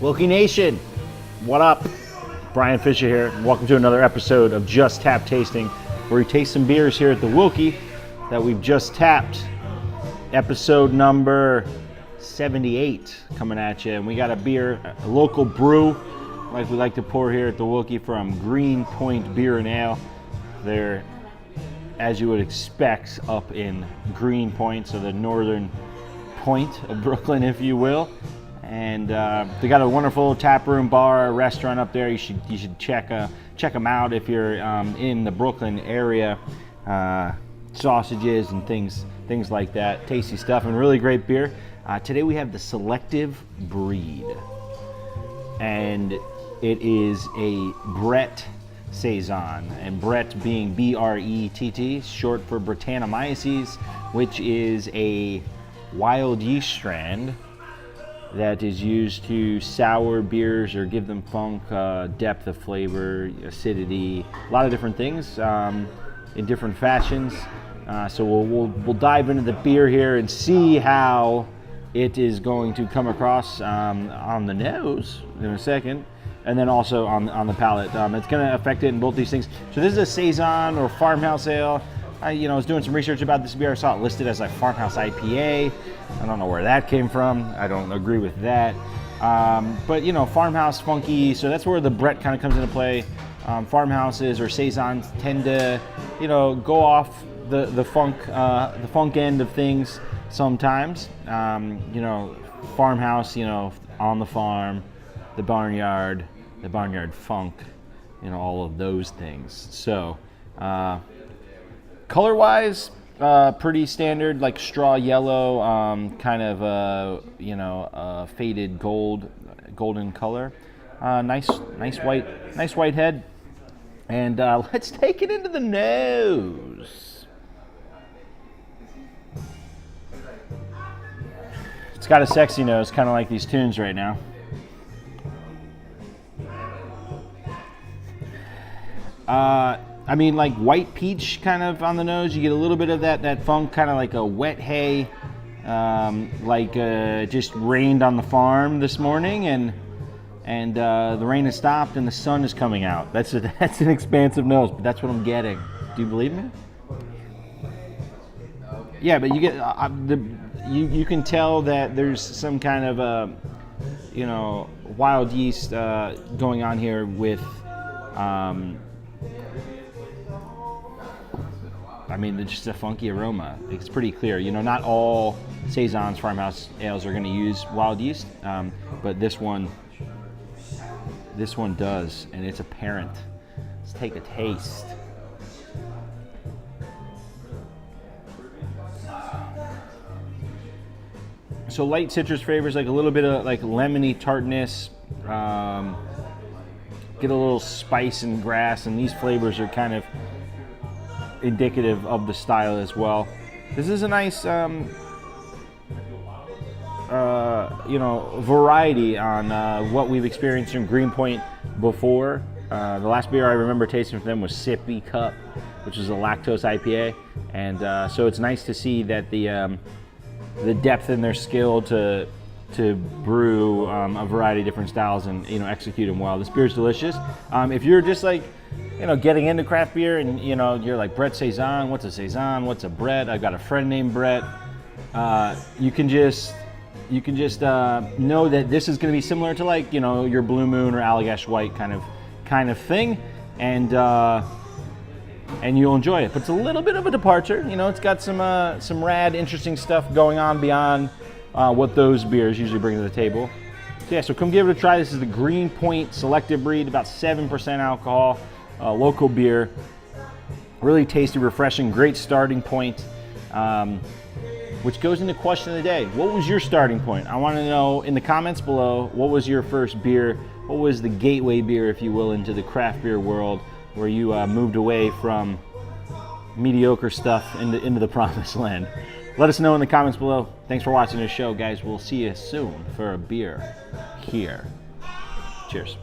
Wilkie Nation, what up? Brian Fisher here. Welcome to another episode of Just Tap Tasting, where we taste some beers here at the Wilkie that we've just tapped. Episode number 78 coming at you. And we got a beer, a local brew, like we like to pour here at the Wilkie, from Greenpoint Beer and Ale. They're, as you would expect, up in Greenpoint, so the northern point of Brooklyn, if you will. And they got a wonderful tap room, bar, restaurant up there. You should check them out if you're in the Brooklyn area. Sausages and things like that. Tasty stuff and really great beer. Today we have the Selective Breed, and it is a Brett Saison, and Brett being B-R-E-T-T, short for Brettanomyces, which is a wild yeast strand that is used to sour beers or give them funk, depth of flavor, acidity, a lot of different things in different fashions. So we'll dive into the beer here and see how it is going to come across on the nose in a second, and then also on the palate. It's going to affect it in both these things. So this is a Saison or farmhouse ale. I was doing some research about this beer. I saw it listed as a farmhouse IPA. I don't know where that came from. I don't agree with that. But farmhouse funky. So that's where the Brett kind of comes into play. Farmhouses or Saisons tend to, go off the funk end of things sometimes. Farmhouse, on the farm, the barnyard funk, all of those things. So. Color-wise, pretty standard, like straw yellow, kind of faded golden color. Nice white head. And let's take it into the nose. It's got a sexy nose, kind of like these tunes right now. Like white peach kind of on the nose. You get a little bit of that funk, kind of like a wet hay, just rained on the farm this morning, and the rain has stopped and the sun is coming out. That's an expansive nose, but that's what I'm getting. Do you believe me? Yeah, but you get you can tell that there's some kind of wild yeast going on here with. Just a funky aroma. It's pretty clear. Not all Saisons, farmhouse ales are going to use wild yeast, but this one does, and it's apparent. Let's take a taste. So light citrus flavors, like a little bit of like lemony tartness. Get a little spice and grass, and these flavors are kind of indicative of the style as well. This is a nice, variety on what we've experienced from Greenpoint before. The last beer I remember tasting from them was Sippy Cup, which is a lactose IPA, and so it's nice to see that the depth in their skill to brew a variety of different styles and execute them well. This beer is delicious. If you're just like getting into craft beer and you're like, Brett Saison, what's a Saison, what's a Brett? I've got a friend named Brett. You can just know that this is going to be similar to like your Blue Moon or Allagash White kind of thing, and you'll enjoy it. But it's a little bit of a departure. It's got some rad, interesting stuff going on beyond what those beers usually bring to the table. So come give it a try. This is the Greenpoint Selective Breed, about 7% alcohol. Local beer, really tasty, refreshing, great starting point, which goes into question of the day. What was your starting point? I want to know in the comments below, what was your first beer? What was the gateway beer, if you will, into the craft beer world, where you moved away from mediocre stuff into the promised land? Let us know in the comments below. Thanks for watching this show, guys. We'll see you soon for a beer here. Cheers.